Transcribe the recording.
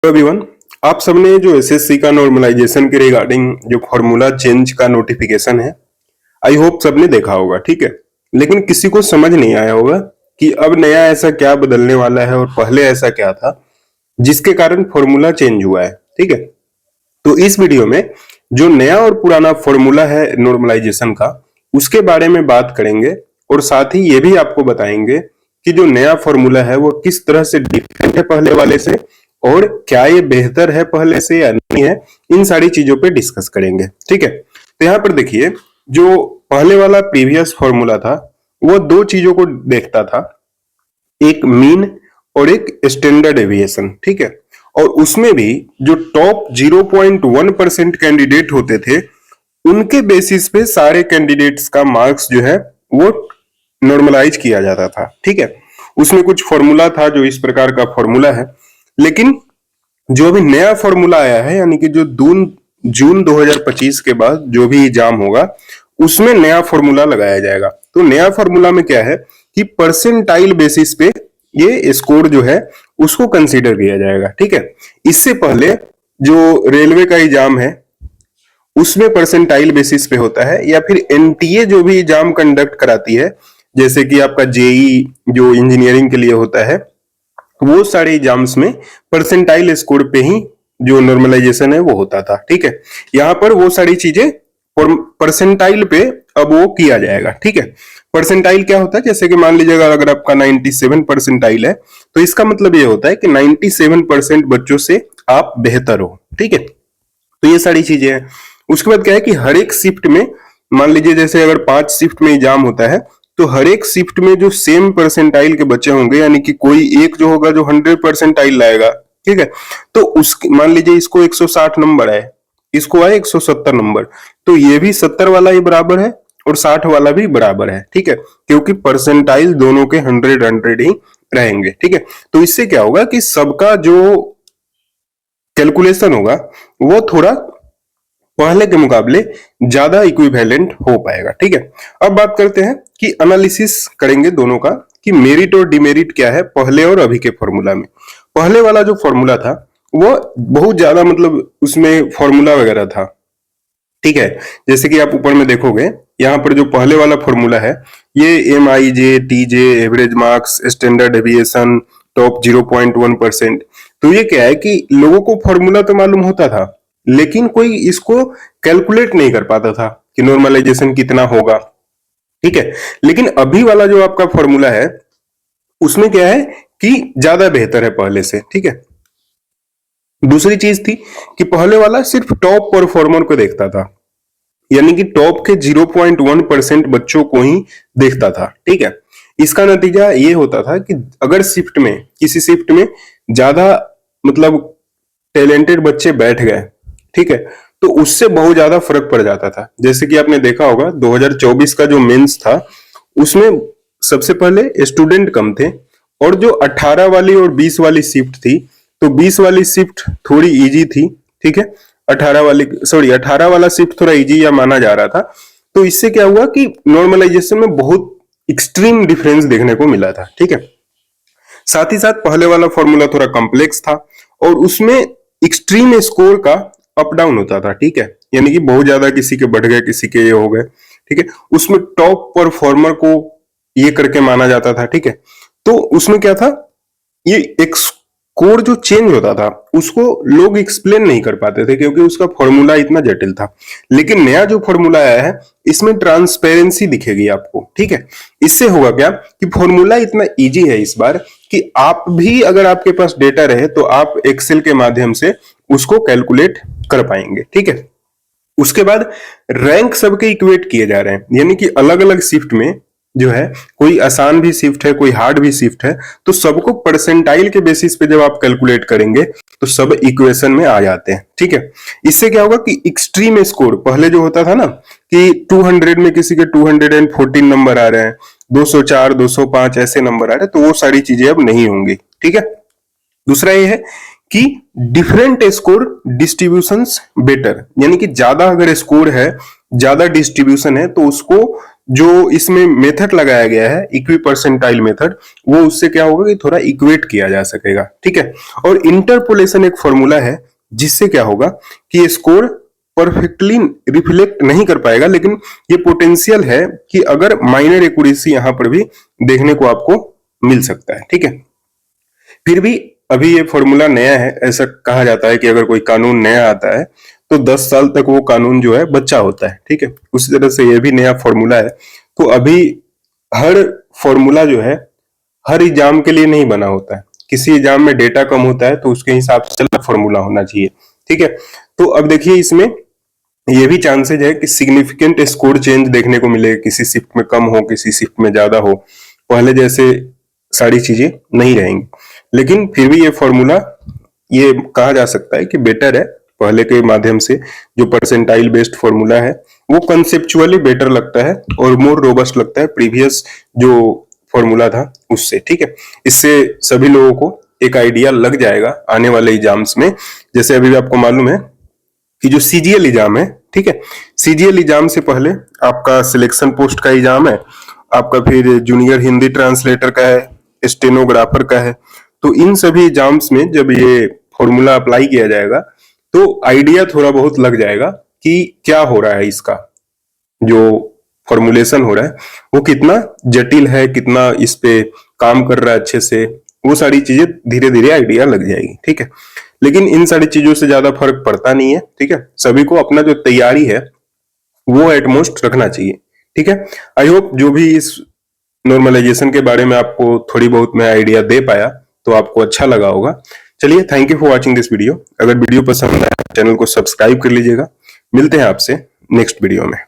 Everyone, आप सबने जो एसएससी का नॉर्मलाइजेशन के रिगार्डिंग जो फॉर्मूला चेंज का नोटिफिकेशन है, आई होप सबने देखा होगा। ठीक है, लेकिन किसी को समझ नहीं आया होगा कि अब नया ऐसा क्या बदलने वाला है और पहले ऐसा क्या था जिसके कारण फॉर्मूला चेंज हुआ है। ठीक है, तो इस वीडियो में जो नया और पुराना फॉर्मूला है नॉर्मलाइजेशन का, उसके बारे में बात करेंगे और साथ ही ये भी आपको बताएंगे कि जो नया फॉर्मूला है वो किस तरह से डिफरेंट है पहले वाले से और क्या ये बेहतर है पहले से या नहीं है। इन सारी चीजों पे डिस्कस करेंगे। ठीक है, तो यहाँ पर देखिए, जो पहले वाला प्रीवियस फॉर्मूला था वो दो चीजों को देखता था, एक मीन और एक स्टैंडर्ड एविएशन। ठीक है, और उसमें भी जो टॉप 0.1% कैंडिडेट होते थे उनके बेसिस पे सारे कैंडिडेट्स का मार्क्स जो है वो नॉर्मलाइज किया जाता था। ठीक है, उसमें कुछ फॉर्मूला था जो इस प्रकार का फॉर्मूला है, लेकिन जो अभी नया फॉर्मूला आया है, यानी कि जो जून 2025 के बाद जो भी एग्जाम होगा उसमें नया फॉर्मूला लगाया जाएगा। तो नया फॉर्मूला में क्या है कि परसेंटाइल बेसिस पे ये स्कोर जो है उसको कंसीडर किया जाएगा। ठीक है, इससे पहले जो रेलवे का एग्जाम है उसमें परसेंटाइल बेसिस पे होता है, या फिर एनटीए जो भी एग्जाम कंडक्ट कराती है, जैसे कि आपका जेई जो इंजीनियरिंग के लिए होता है, वो सारे एग्जाम्स में परसेंटाइल स्कोर पे ही जो नॉर्मलाइजेशन है वो होता था। ठीक है, यहाँ पर वो सारी चीजें परसेंटाइल पे अब वो किया जाएगा। ठीक है, परसेंटाइल क्या होता है, जैसे कि मान लीजिएगा अगर आपका 97 परसेंटाइल है तो इसका मतलब ये होता है कि 97% बच्चों से आप बेहतर हो। ठीक है, तो ये सारी चीजें हैं। उसके बाद क्या है कि हर एक शिफ्ट में, मान लीजिए जैसे अगर 5 शिफ्ट में एग्जाम होता है तो हर एक शिफ्ट में जो सेम परसेंटाइल के बच्चे होंगे, यानी कि कोई एक जो होगा जो 100 परसेंटाइल लाएगा। ठीक है, तो उस मान लीजिए इसको 160 नंबर है, इसको आए 170 नंबर, तो ये भी 70 वाला ही बराबर है और 60 वाला भी बराबर है। ठीक है, क्योंकि परसेंटाइल दोनों के 100 ही रहेंगे। ठीक है, तो इससे क्या होगा कि सबका जो कैलकुलेशन होगा वो थोड़ा पहले के मुकाबले ज्यादा इक्विवेलेंट हो पाएगा। ठीक है, अब बात करते हैं कि एनालिसिस करेंगे दोनों का कि मेरिट और डिमेरिट क्या है पहले और अभी के फॉर्मूला में। पहले वाला जो फॉर्मूला था वो बहुत ज्यादा, मतलब उसमें फॉर्मूला वगैरह था। ठीक है, जैसे कि आप ऊपर में देखोगे, यहाँ पर जो पहले वाला फॉर्मूला है ये MIJ, TJ, average marks, standard deviation, top 0.1%। तो ये क्या है कि लोगों को फॉर्मूला तो मालूम होता था, लेकिन कोई इसको कैलकुलेट नहीं कर पाता था कि नॉर्मलाइजेशन कितना होगा। ठीक है, लेकिन अभी वाला जो आपका फॉर्मूला है उसमें क्या है कि ज्यादा बेहतर है पहले से। ठीक है, दूसरी चीज थी कि पहले वाला सिर्फ टॉप परफॉर्मर को देखता था, यानी कि टॉप के 0.1% बच्चों को ही देखता था। ठीक है, इसका नतीजा ये होता था कि अगर शिफ्ट में, किसी शिफ्ट में ज्यादा मतलब टैलेंटेड बच्चे बैठ गए, ठीक है, तो उससे बहुत ज्यादा फर्क पड़ जाता था। जैसे कि आपने देखा होगा 2024 का जो मेंस था उसमें सबसे पहले स्टूडेंट कम थे, और जो 18 वाली और 20 वाली शिफ्ट थी, तो 20 वाली शिफ्ट थोड़ी इजी थी। ठीक है, 18 वाला शिफ्ट थोड़ा इजी या माना जा रहा था। तो इससे क्या हुआ कि नॉर्मलाइजेशन में बहुत एक्सट्रीम डिफरेंस देखने को मिला था। ठीक है, साथ ही साथ पहले वाला फॉर्मूला थोड़ा कॉम्प्लेक्स था और उसमें एक्सट्रीम स्कोर का अप डाउन होता था। ठीक है, यानी कि बहुत ज्यादा किसी के बढ़ गए, किसी के ये हो गए। ठीक है, उसमें टॉप परफॉर्मर को ये करके माना जाता था। ठीक है, तो उसमें क्या था, ये एक स्कोर जो चेंज होता था उसको लोग एक्सप्लेन नहीं कर पाते थे क्योंकि उसका फॉर्मूला इतना जटिल था। लेकिन नया जो फॉर्मूला आया है इसमें ट्रांसपेरेंसी दिखेगी आपको। ठीक है, इससे होगा क्या कि फॉर्मूला इतना इजी है इस बार कि आप भी, अगर आपके पास डेटा रहे तो आप एक्सेल के माध्यम से उसको कैलकुलेट कर पाएंगे। ठीक है, उसके बाद रैंक सबके इक्वेट किए जा रहे हैं, यानी कि अलग अलग शिफ्ट में जो है, कोई आसान भी शिफ्ट है, कोई हार्ड भी शिफ्ट है, तो सबको परसेंटाइल के बेसिस पे जब आप कैलकुलेट करेंगे तो सब इक्वेशन में आ जाते हैं। ठीक है, इससे क्या होगा कि एक्सट्रीम स्कोर पहले जो होता था ना कि 200 में किसी के 214 नंबर आ रहे हैं, 204, 205 ऐसे नंबर आ रहे हैं, तो वो सारी चीजें अब नहीं होंगी। ठीक है, दूसरा ये है कि डिफरेंट स्कोर डिस्ट्रीब्यूशंस बेटर, यानी कि ज्यादा अगर स्कोर है, ज्यादा डिस्ट्रीब्यूशन है, तो उसको जो इसमें मेथड लगाया गया है इक्वी परसेंटाइल मेथड, वो उससे क्या होगा कि थोड़ा इक्वेट किया जा सकेगा, ठीक है। और इंटरपोलेशन एक फॉर्मूला है जिससे क्या होगा कि स्कोर परफेक्टली रिफ्लेक्ट नहीं कर पाएगा, लेकिन ये पोटेंशियल है कि अगर माइनर एक्यूरेसी यहां पर भी देखने को आपको मिल सकता है, ठीक है। फिर भी अभी ये फॉर्मूला नया है, ऐसा कहा जाता है कि अगर कोई कानून नया आता है तो 10 साल तक वो कानून जो है बच्चा होता है, ठीक है। उसी तरह से ये भी नया फॉर्मूला है। तो अभी हर फॉर्मूला जो है हर एग्जाम के लिए नहीं बना होता है, किसी एग्जाम में डेटा कम होता है तो उसके हिसाब से अलग फॉर्मूला होना चाहिए, ठीक है। तो अब देखिए इसमें ये भी चांसेज है कि सिग्निफिकेंट स्कोर चेंज देखने को मिले, किसी शिफ्ट में कम हो, किसी शिफ्ट में ज्यादा हो, पहले जैसे सारी चीजें नहीं रहेंगी। लेकिन फिर भी ये फॉर्मूला ये कहा जा सकता है कि बेटर है पहले के माध्यम से। जो परसेंटाइल बेस्ड फॉर्मूला है वो कंसेप्चुअली बेटर लगता है और मोर रोबस्ट लगता है प्रीवियस जो फॉर्मूला था उससे, ठीक है। इससे सभी लोगों को एक आइडिया लग जाएगा आने वाले एग्जाम्स में। जैसे अभी आपको मालूम है कि जो सीजीएल एग्जाम है, ठीक है, सीजीएल एग्जाम से पहले आपका सिलेक्शन पोस्ट का एग्जाम है, आपका फिर जूनियर हिंदी ट्रांसलेटर का है, स्टेनोग्राफर का है। तो इन सभी एग्जाम्स में जब ये फॉर्मूला अप्लाई किया जाएगा तो आइडिया थोड़ा बहुत लग जाएगा कि क्या हो रहा है, इसका जो फॉर्मुलेशन हो रहा है वो कितना जटिल है, कितना इस पे काम कर रहा है अच्छे से, वो सारी चीजें धीरे धीरे आइडिया लग जाएगी, ठीक है। लेकिन इन सारी चीजों से ज्यादा फर्क पड़ता नहीं है, ठीक है। सभी को अपना जो तैयारी है वो एटमोस्ट रखना चाहिए, ठीक है। आई होप जो भी इस नॉर्मलाइजेशन के बारे में आपको थोड़ी बहुत मैं आइडिया दे पाया तो आपको अच्छा लगा होगा। चलिए, thank you for watching this video. अगर वीडियो पसंद आया चैनल को सब्सक्राइब कर लीजिएगा। मिलते हैं आपसे नेक्स्ट वीडियो में।